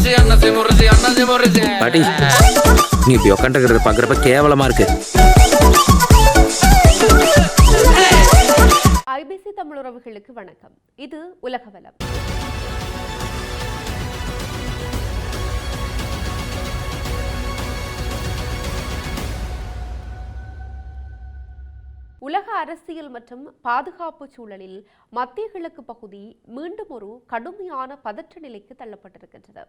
பாட்டி நீ இப்படி உட்காந்துக்கிறத பாக்குறப்ப கேவலமா இருக்கு. ஐபிசி தமிழ் உறவுகளுக்கு வணக்கம். இது உலகவலம். உலக அரசியல் மற்றும் பாதுகாப்பு சூழலில் மத்திய கிழக்கு பகுதி மீண்டும் ஒரு கடுமையான பதற்ற நிலைக்கு தள்ளப்பட்டிருக்கின்றது.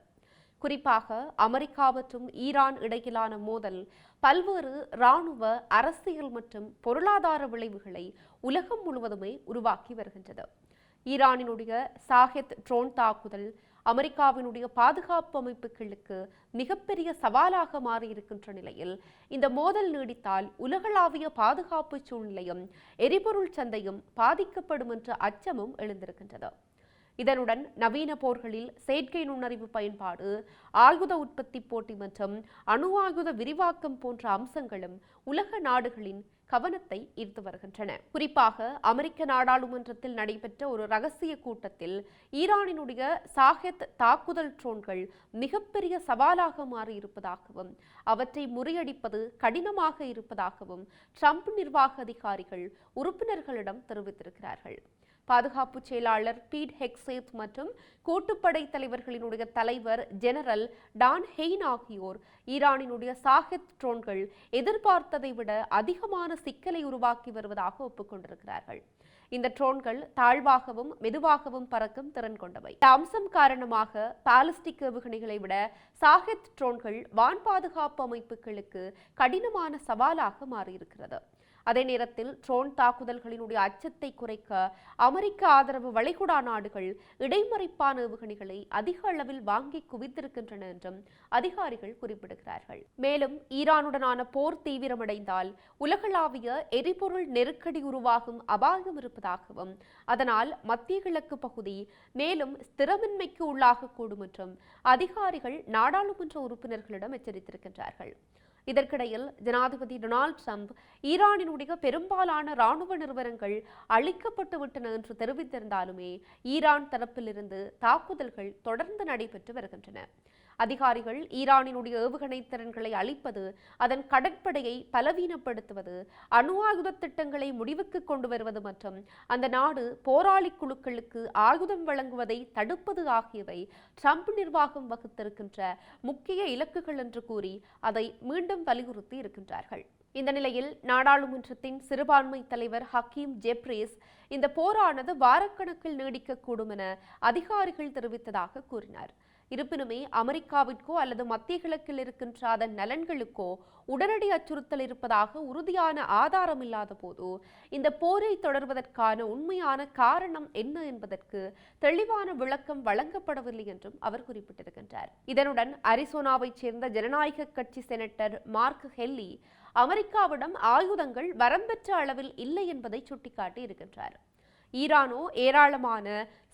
குறிப்பாக அமெரிக்கா மற்றும் ஈரான் இடையிலான மோதல் பல்வேறு இராணுவ, அரசியல் மற்றும் பொருளாதார விளைவுகளை உலகம் முழுவதுமே உருவாக்கி வருகின்றது. ஈரானினுடைய சாஹெத் ட்ரோன் தாக்குதல் அமெரிக்காவினுடைய பாதுகாப்பு அமைப்புகளுக்கு மிகப்பெரிய சவாலாக மாறியிருக்கின்ற நிலையில் இந்த மோதல் நீடித்தால் உலகளாவிய பாதுகாப்பு சூழ்நிலையும் எரிபொருள் சந்தையும் பாதிக்கப்படும் என்ற அச்சமும் எழுந்திருக்கின்றது. இதனுடன் நவீன போர்களில் செயற்கை நுண்ணறிவு பயன்பாடு, ஆயுத உற்பத்தி போட்டி மற்றும் அணு ஆயுத விரிவாக்கம் போன்ற அம்சங்களும் உலக நாடுகளின் கவனத்தை ஈர்த்து வருகின்றன. குறிப்பாக அமெரிக்க நாடாளுமன்றத்தில் நடைபெற்ற ஒரு ரகசிய கூட்டத்தில் ஈரானினுடைய சாஹெத் தாக்குதல் ட்ரோன்கள் மிகப்பெரிய சவாலாக மாறியிருப்பதாகவும் அவற்றை முறியடிப்பது கடினமாக இருப்பதாகவும் ட்ரம்ப் நிர்வாக அதிகாரிகள் உறுப்பினர்களிடம் தெரிவித்திருக்கிறார்கள். பாதுகாப்பு செயலாளர் பீட் ஹெக்ஸேத் மற்றும் கூட்டுப்படை தலைவர்களினுடைய தலைவர் ஜெனரல் டான் ஹெயின் ஆகியோர் ஈரானினுடைய சாஹெத் ட்ரோன்கள் எதிர்பார்த்ததை விட அதிகமான சிக்கலை உருவாக்கி வருவதாக ஒப்புக்கொண்டிருக்கிறார்கள். இந்த ட்ரோன்கள் தாழ்வாகவும் மெதுவாகவும் பறக்கும் திறன் கொண்டவை. இந்த அம்சம் காரணமாக பாலிஸ்டிக் ஏவுகணைகளை விட சாஹெத் ட்ரோன்கள் வான் பாதுகாப்பு அமைப்புகளுக்கு கடினமான சவாலாக மாறியிருக்கிறது. அதே நேரத்தில் ட்ரோன் தாக்குதல்களினுடைய அச்சத்தை குறைக்க அமெரிக்க ஆதரவு வளைகுடா நாடுகள் இடைமறைப்பான ஏவுகணைகளை அதிக அளவில் வாங்கி குவித்திருக்கின்றன என்றும் அதிகாரிகள் குறிப்பிடுகிறார்கள். மேலும் ஈரானுடனான போர் தீவிரமடைந்தால் உலகளாவிய எரிபொருள் நெருக்கடி உருவாகும் அபாயம் இருப்பதாகவும் அதனால் மத்திய கிழக்கு பகுதி மேலும் ஸ்திரமின்மைக்கு உள்ளாகக்கூடும் என்றும் அதிகாரிகள் நாடாளுமன்ற உறுப்பினர்களிடம் எச்சரித்திருக்கின்றார்கள். இதற்கிடையில் ஜனாதிபதி டொனால்ட் ட்ரம்ப் ஈரானினுடைய பெரும்பாலான இராணுவ நிறுவனங்கள் அழிக்கப்பட்டு விட்டன என்று தெரிவித்திருந்தாலுமே ஈரான் தரப்பிலிருந்து தாக்குதல்கள் தொடர்ந்து நடைபெற்று வருகின்றன. அதிகாரிகள் ஈரானினுடைய ஏவுகணை திறன்களை அழிப்பது, அதன் கடற்படையை பலவீனப்படுத்துவது, அணு ஆயுத திட்டங்களை முடிவுக்கு கொண்டு வருவது மற்றும் அந்த நாடு போராளி குழுக்களுக்கு ஆயுதம் வழங்குவதை தடுப்பது ஆகியவை ட்ரம்ப் நிர்வாகம் வகுத்திருக்கின்ற முக்கிய இலக்குகள் என்று கூறி அதை மீண்டும் வலியுறுத்தி இருக்கின்றார்கள். இந்த நிலையில் நாடாளுமன்றத்தின் சிறுபான்மை தலைவர் ஹக்கீம் ஜெப்ரீஸ் இந்த போரானது வாரக்கணக்கில் நீடிக்கக்கூடும் என அதிகாரிகள் தெரிவித்ததாக கூறினார். இருப்பினுமே அமெரிக்காவிற்கோ அல்லது மத்திய கிழக்கில் இருக்கின்ற அதன் நலன்களுக்கோ உடனடி அச்சுறுத்தல் இருப்பதாக உறுதியான ஆதாரம் இல்லாத போது இந்த போரை தொடர்வதற்கான உண்மையான காரணம் என்ன என்பதற்கு தெளிவான விளக்கம் வழங்கப்படவில்லை என்றும் அவர் குறிப்பிட்டிருக்கின்றார். இதனுடன் அரிசோனாவைச் சேர்ந்த ஜனநாயக கட்சி செனட்டர் மார்க் ஹெல்லி அமெரிக்காவிடம் ஆயுதங்கள் வரம்பெற்ற அளவில் இல்லை என்பதை சுட்டிக்காட்டி இருக்கின்றார். ஈரானோ ஏராளமான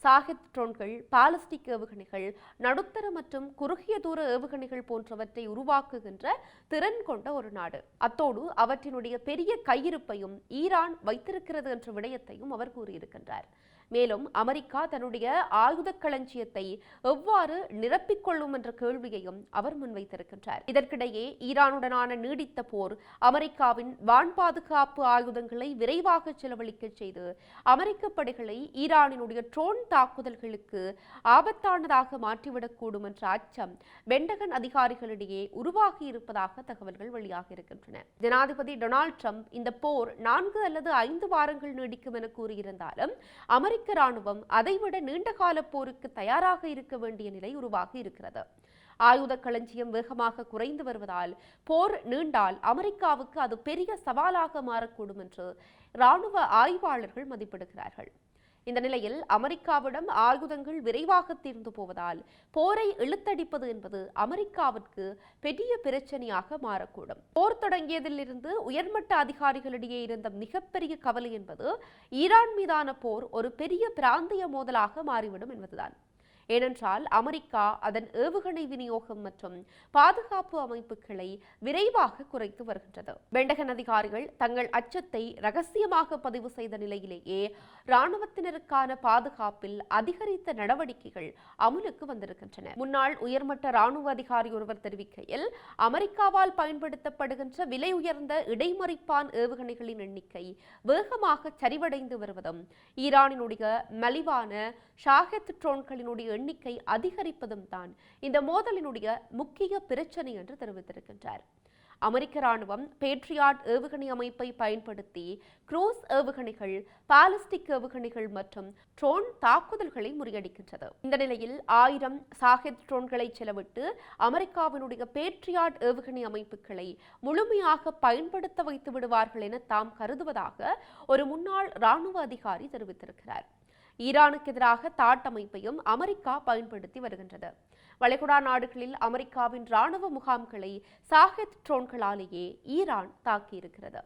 சாஹெத் ட்ரோன்கள், பாலிஸ்டிக் ஏவுகணைகள், நடுத்தர மற்றும் குறுகிய தூர ஏவுகணைகள் போன்றவற்றை உருவாக்குகின்ற திறன் கொண்ட ஒரு நாடு. அத்தோடு அவற்றினுடைய பெரிய கையிருப்பையும் ஈரான் வைத்திருக்கிறது என்ற விடயத்தையும் அவர் கூறியிருக்கின்றார். மேலும் அமெரிக்கா தன்னுடைய ஆயுத களஞ்சியத்தை எவ்வாறு நிரப்பிக்கொள்ளும் என்ற கேள்வியையும் அவர் முன்வைத்திருக்கின்றார். இதற்கிடையே ஈரானுடனான நீடித்த போர் அமெரிக்காவின் வான் பாதுகாப்பு ஆயுதங்களை விரைவாக செலவழிக்க செய்து அமெரிக்க படைகளை ஈரானினுடைய ட்ரோன் தாக்குதல்களுக்கு ஆபத்தானதாக மாற்றிவிடக்கூடும் என்ற அச்சம் பென்டகன் அதிகாரிகளிடையே உருவாகி இருப்பதாக தகவல்கள் வெளியாகி இருக்கின்றன. ஜனாதிபதி டொனால்ட் ட்ரம்ப் இந்த போர் 4 அல்லது 5 வாரங்கள் நீடிக்கும் என கூறியிருந்தாலும் அமெரிக்க ராணுவம் அதைவிட நீண்டகால போருக்கு தயாராக இருக்க வேண்டிய நிலை உருவாகி இருக்கிறது. ஆயுத களஞ்சியம் வேகமாக குறைந்து வருவதால் போர் நீண்டால் அமெரிக்காவுக்கு அது பெரிய சவாலாக மாறக்கூடும் என்று ராணுவ ஆய்வாளர்கள் மதிப்பிடுகிறார்கள். இந்த நிலையில் அமெரிக்காவிடம் ஆயுதங்கள் விரைவாக தீர்ந்து போவதால் போரை இழுத்தடிப்பது என்பது அமெரிக்காவிற்கு பெரிய பிரச்சனையாக மாறக்கூடும். போர் தொடங்கியதிலிருந்து உயர்மட்ட அதிகாரிகளிடையே இருந்த மிகப்பெரிய கவலை என்பது ஈரான் மீதான போர் ஒரு பெரிய பிராந்திய மோதலாக மாறிவிடும் என்பதுதான். ஏனென்றால் அமெரிக்கா அதன் ஏவுகணை விநியோகம் மற்றும் பாதுகாப்பு அமைப்புகளை விரைவாக குறைத்து வருகின்றது. பெண்டகன் அதிகாரிகள் தங்கள் அச்சத்தை ரகசியமாக பதிவு செய்த நிலையிலேயே இராணுவத்தினருக்கான பாதுகாப்பில் அதிகரித்த நடவடிக்கைகள் அமுலுக்கு வந்திருக்கின்றன. முன்னாள் உயர்மட்ட இராணுவ அதிகாரி ஒருவர் தெரிவிக்கையில், அமெரிக்காவால் பயன்படுத்தப்படுகின்ற விலை உயர்ந்த இடைமறிப்பான் ஏவுகணைகளின் எண்ணிக்கை வேகமாக சரிவடைந்து வருவதும், ஈரானினுடைய மலிவான ஷாஹெத் ட்ரோன்களினுடைய எண்ணிக்கை அதிகரிப்பதும் தான் இந்த மோதலினுடைய முக்கிய பிரச்சனை என்று தெரிவித்திருக்கின்றார். அமெரிக்க ராணுவம் பேட்ரியாட் ஏவுகணை அமைப்பை பயன்படுத்தி குரூஸ் ஏவுகணைகள், பாலிஸ்டிக் ஏவுகணைகள் மற்றும் ட்ரோன் தாக்குதல்களை முறியடிக்கின்றது. இந்த நிலையில் 1000 ஷாஹெத் ட்ரோன்களை செலவிட்டு அமெரிக்காவினுடைய பேட்ரியாட் ஏவுகணை அமைப்புகளை முழுமையாக பயன்படுத்த வைத்து விடுவார்கள் என தாம் கருதுவதாக ஒரு முன்னாள் இராணுவ அதிகாரி தெரிவித்திருக்கிறார். ஈரானுக்கு எதிராக தாட் அமைப்பையும் அமெரிக்கா பயன்படுத்தி வருகின்றது. வளைகுடா நாடுகளில் அமெரிக்காவின் இராணுவ முகாம்களை ஷாஹெத் ட்ரோன்களாலேயே ஈரான் தாக்கியிருக்கிறது.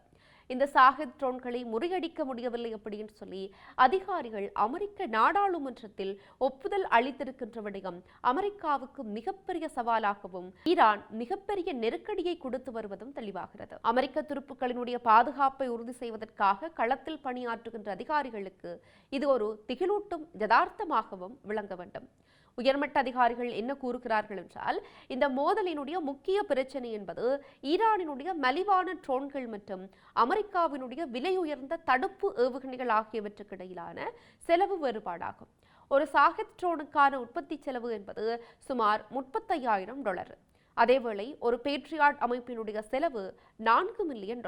இந்த ஷாஹெத் ட்ரோன்களை முறியடிக்க முடியவில்லை அப்படின்னு சொல்லி அதிகாரிகள் அமெரிக்க நாடாளுமன்றத்தில் ஒப்புதல் அளித்திருக்கின்ற விடயம் அமெரிக்காவுக்கு மிகப்பெரிய சவாலாகவும் ஈரான் மிகப்பெரிய நெருக்கடியை கொடுத்து வருவதும் தெளிவாகிறது. அமெரிக்க துருப்புக்களினுடைய பாதுகாப்பை உறுதி செய்வதற்காக களத்தில் பணியாற்றுகின்ற அதிகாரிகளுக்கு இது ஒரு திகிலூட்டும் யதார்த்தமாகவும் விளங்க வேண்டும். உயர்மட்ட அதிகாரிகள் என்ன கூறுகிறார்கள் என்றால், இந்த மோதலினுடைய முக்கிய பிரச்சனை என்பது ஈரானினுடைய மலிவான ட்ரோன்கள் மற்றும் அமெரிக்காவினுடைய விலை உயர்ந்த தடுப்பு ஏவுகணைகள் ஆகியவற்றுக்கு இடையிலான செலவு வேறுபாடாகும். ஒரு ஷாஹெத் ட்ரோனுக்கான உற்பத்தி செலவு என்பது சுமார் $35,000. அதேவேளை ஒரு பேட்ரியாட் அமைப்பினுடைய செலவு $4 மில்லியன்.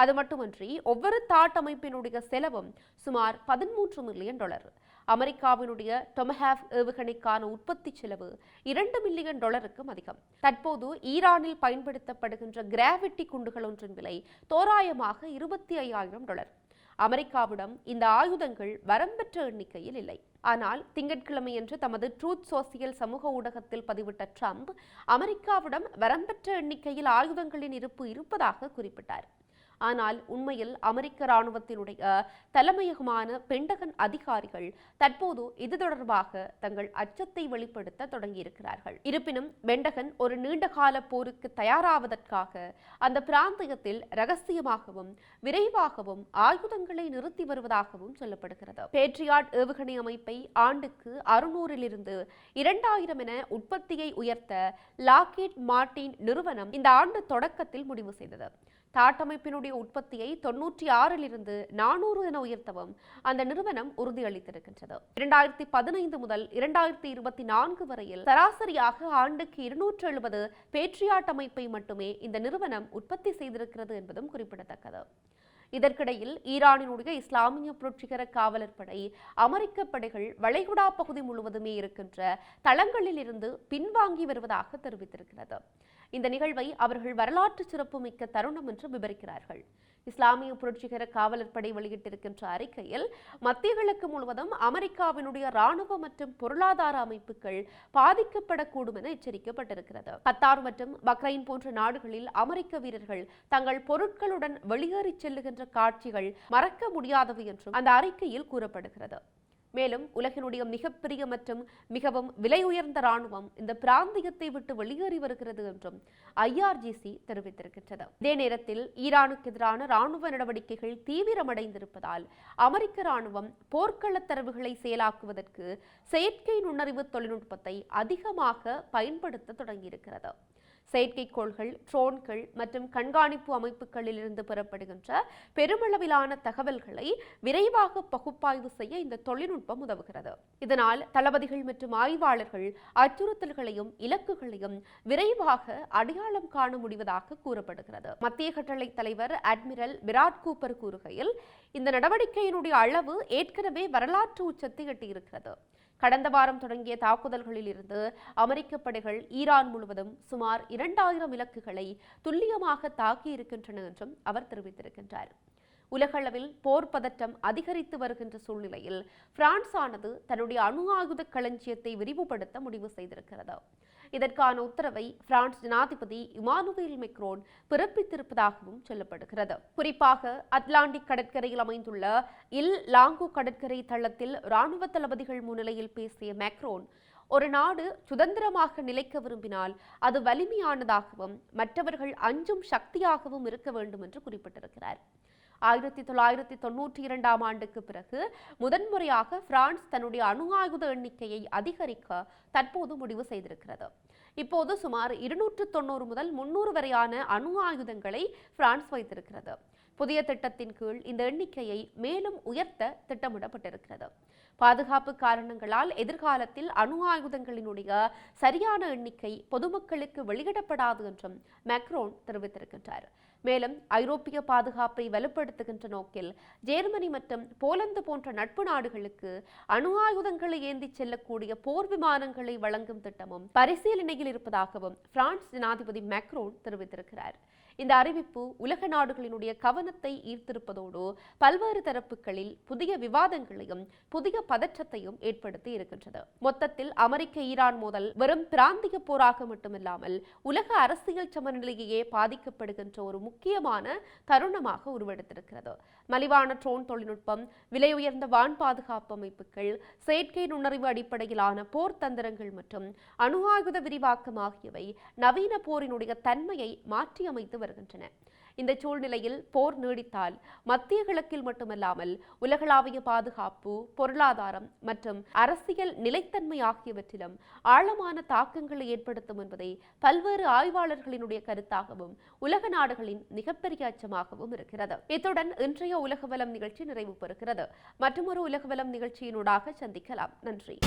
அது மட்டுமன்றி ஒவ்வொரு தாட் அமைப்பினுடைய செலவும் சுமார் $13 மில்லியன். அமெரிக்காவினுடைய டொமஹாவ் ஏவுகணைக்கான உற்பத்தி செலவு $2 மில்லியன் அதிகம். தற்போது ஈரானில் பயன்படுத்தப்படுகின்ற கிராவிட்டி குண்டுகள் ஒன்றின் விலை தோராயமாக $25,000. அமெரிக்காவிடம் இந்த ஆயுதங்கள் வரம்பெற்ற எண்ணிக்கையில் இல்லை. ஆனால் திங்கட்கிழமையன்று தமது ட்ரூத் சோசியல் சமூக ஊடகத்தில் பதிவிட்ட ட்ரம்ப், அமெரிக்காவிடம் வரம்பெற்ற எண்ணிக்கையில் ஆயுதங்களின் இருப்பு இருப்பதாக குறிப்பிட்டார். ஆனால் உண்மையில் அமெரிக்க இராணுவத்தினுடைய தலைமையகமான பெண்டகன் அதிகாரிகள் தற்போது இது தொடர்பாக தங்கள் அச்சத்தை வெளிப்படுத்த தொடங்கியிருக்கிறார்கள். இருப்பினும் பெண்டகன் ஒரு நீண்டகால போருக்கு தயாராவதற்காக அந்த பிராந்தியத்தில் ரகசியமாகவும் விரைவாகவும் ஆயுதங்களை நிறுத்தி வருவதாகவும் சொல்லப்படுகிறது. பேட்ரியாட் ஏவுகணை அமைப்பை ஆண்டுக்கு 600 2000 என உற்பத்தியை உயர்த்த லாக்ஹீட் மார்டின் நிறுவனம் இந்த ஆண்டு தொடக்கத்தில் முடிவு செய்தது. தாட் அமைப்பினுடைய உற்பத்தியை 96 400 என உயர்த்தவும் அந்த நிறுவனம் உறுதியளித்திருக்கின்றது. 2015 முதல் 2024 வரையில் சராசரியாக ஆண்டுக்கு 270 பேட்ரியாட் அமைப்பை மட்டுமே இந்த நிறுவனம் உற்பத்தி செய்திருக்கிறது என்பதும் குறிப்பிடத்தக்கது. இதற்கிடையில் ஈரானினுடைய இஸ்லாமிய புரட்சிகர காவலர் படை, அமெரிக்க படைகள் வளைகுடா பகுதி முழுவதுமே இருக்கின்ற தளங்களில் இருந்து பின்வாங்கி வருவதாக தெரிவித்திருக்கிறது. இந்த நிகழ்வை அவர்கள் வரலாற்று சிறப்புமிக்க தருணம் என்று விவரிக்கிறார்கள். இஸ்லாமிய புரட்சிகர காவலர் படை வெளியிட்டிருக்கின்ற அறிக்கையில், மத்திய கிழக்கு முழுவதும் அமெரிக்காவினுடைய இராணுவ மற்றும் பொருளாதார அமைப்புகள் பாதிக்கப்படக்கூடும் என எச்சரிக்கப்பட்டிருக்கிறது. கத்தார் மற்றும் பக்ரைன் போன்ற நாடுகளில் அமெரிக்க வீரர்கள் தங்கள் பொருட்களுடன் வெளியேறி செல்லுகின்ற காட்சிகள் மறக்க முடியாதவை என்றும் அந்த அறிக்கையில் கூறப்படுகிறது. மேலும் உலகினுடைய மிகப்பெரிய மற்றும் மிகவும் விலை உயர்ந்த இராணுவம் இந்த பிராந்தியத்தை விட்டு வெளியேறி வருகிறது என்றும் IRGC தெரிவித்திருக்கின்றது. இதே நேரத்தில் ஈரானுக்கு எதிரான இராணுவ நடவடிக்கைகள் தீவிரமடைந்திருப்பதால் அமெரிக்க இராணுவம் போர்க்கள தரவுகளை செயலாக்குவதற்கு செயற்கை நுண்ணறிவு தொழில்நுட்பத்தை அதிகமாக பயன்படுத்த தொடங்கியிருக்கிறது. செயற்கைக்கோள்கள், ட்ரோன்கள் மற்றும் கண்காணிப்பு அமைப்புகளில் இருந்து பெறப்படுகின்ற பெருமளவிலான தகவல்களை விரைவாக பகுப்பாய்வு செய்ய இந்த தொழில்நுட்பம் உதவுகிறது. இதனால் தளபதிகள் மற்றும் ஆய்வாளர்கள் அச்சுறுத்தல்களையும் இலக்குகளையும் விரைவாக அடையாளம் காண முடிவதாக கூறப்படுகிறது. மத்திய கட்டளை தலைவர் அட்மிரல் விராட் கூப்பர் கூறுகையில், இந்த நடவடிக்கையினுடைய அளவு ஏற்கனவே வரலாற்று உச்சத்தை எட்டியிருக்கிறது. கடந்த வாரம் தொடங்கிய தாக்குதல்களில் இருந்து அமெரிக்க படைகள் ஈரான் முழுவதும் சுமார் 2000 இலக்குகளை துல்லியமாக தாக்கியிருக்கின்றன என்றும் அவர் தெரிவித்திருக்கின்றார். உலகளவில் போர் பதட்டம் அதிகரித்து வருகின்ற சூழ்நிலையில் பிரான்ஸ் ஆனது தன்னுடைய அணு ஆயுத களஞ்சியத்தை விரிவுபடுத்த முடிவு செய்திருக்கிறது. இதற்கான உத்தரவை பிரான்ஸ் ஜனாதிபதி இமானுவேல் மெக்ரோன் பிறப்பித்திருப்பதாகவும் சொல்லப்படுகிறது. குறிப்பாக அட்லாண்டிக் கடற்கரையில் அமைந்துள்ள இல் லாங்கோ கடற்கரை தளத்தில் இராணுவ தளபதிகள் முன்னிலையில் பேசிய மெக்ரோன், ஒரு நாடு சுதந்திரமாக நிலைக்க விரும்பினால் அது வலிமையானதாகவும் மற்றவர்கள் அஞ்சும் சக்தியாகவும் இருக்க வேண்டும் என்று குறிப்பிட்டிருக்கிறார். 1992ஆம் ஆண்டுக்கு பிறகு முதன்முறையாக பிரான்ஸ் தன்னுடைய அணு ஆயுத எண்ணிக்கையை அதிகரிக்க தற்போது முடிவு செய்திருக்கிறது. இப்போது சுமார் 290 முதல் 300 வரையான அணு ஆயுதங்களை பிரான்ஸ் வைத்திருக்கிறது. புதிய திட்டத்தின் கீழ் இந்த எண்ணிக்கையை மேலும் உயர்த்த திட்டமிடப்பட்டிருக்கிறது. பாதுகாப்பு காரணங்களால் எதிர்காலத்தில் அணு ஆயுதங்களினுடைய சரியான எண்ணிக்கை பொதுமக்களுக்கு வெளியிடப்படாது என்றும் மேக்ரோன் தெரிவித்திருக்கின்றார். மேலும் ஐரோப்பிய பாதுகாப்பை வலுப்படுத்துகின்ற நோக்கில் ஜெர்மனி மற்றும் போலந்து போன்ற நட்பு நாடுகளுக்கு அணு ஆயுதங்களை ஏந்தி செல்லக்கூடிய போர் விமானங்களை வழங்கும் திட்டமும் பரிசீலனையில் இருப்பதாகவும் பிரான்ஸ் ஜனாதிபதி மேக்ரோன் தெரிவித்திருக்கிறார். இந்த அறிவிப்பு உலக நாடுகளினுடைய கவனத்தை ஈர்த்திருப்பதோடு பல்வேறு தரப்புகளில் புதிய விவாதங்களையும் புதிய பதற்றத்தையும் ஏற்படுத்தி இருக்கின்றது. மொத்தத்தில் அமெரிக்க ஈரான் மோதல் வெறும் பிராந்திய போராக மட்டுமில்லாமல் உலக அரசியல் சமநிலையே பாதிக்கப்படுகின்ற ஒரு முக்கியமான தருணமாக உருவெடுத்திருக்கிறது. மலிவான ட்ரோன் தொழில்நுட்பம், விலை உயர்ந்த வான் பாதுகாப்பு அமைப்புகள், செயற்கை நுண்ணறிவு அடிப்படையிலான போர் தந்திரங்கள் மற்றும் அணு ஆயுத விரிவாக்கம் ஆகியவை நவீன போரினுடைய தன்மையை மாற்றியமைத்து வருகின்றன. இந்த சூழ்நிலையில் போர் நீடித்தால் மத்திய கிழக்கில் மட்டுமல்லாமல் உலகளாவிய பாதுகாப்பு, பொருளாதாரம் மற்றும் அரசியல் நிலைத்தன்மை ஆகியவற்றிலும் ஆழமான தாக்கங்களை ஏற்படுத்தும் என்பதை பல்வேறு ஆய்வாளர்களினுடைய கருத்தாகவும் உலக நாடுகளின் மிகப்பெரிய அச்சமாகவும் இருக்கிறது. இத்துடன் இன்றைய உலகவலம் நிகழ்ச்சி நிறைவு பெறுகிறது. மற்றொரு உலகவலம் நிகழ்ச்சியினூடாக சந்திக்கலாம். நன்றி.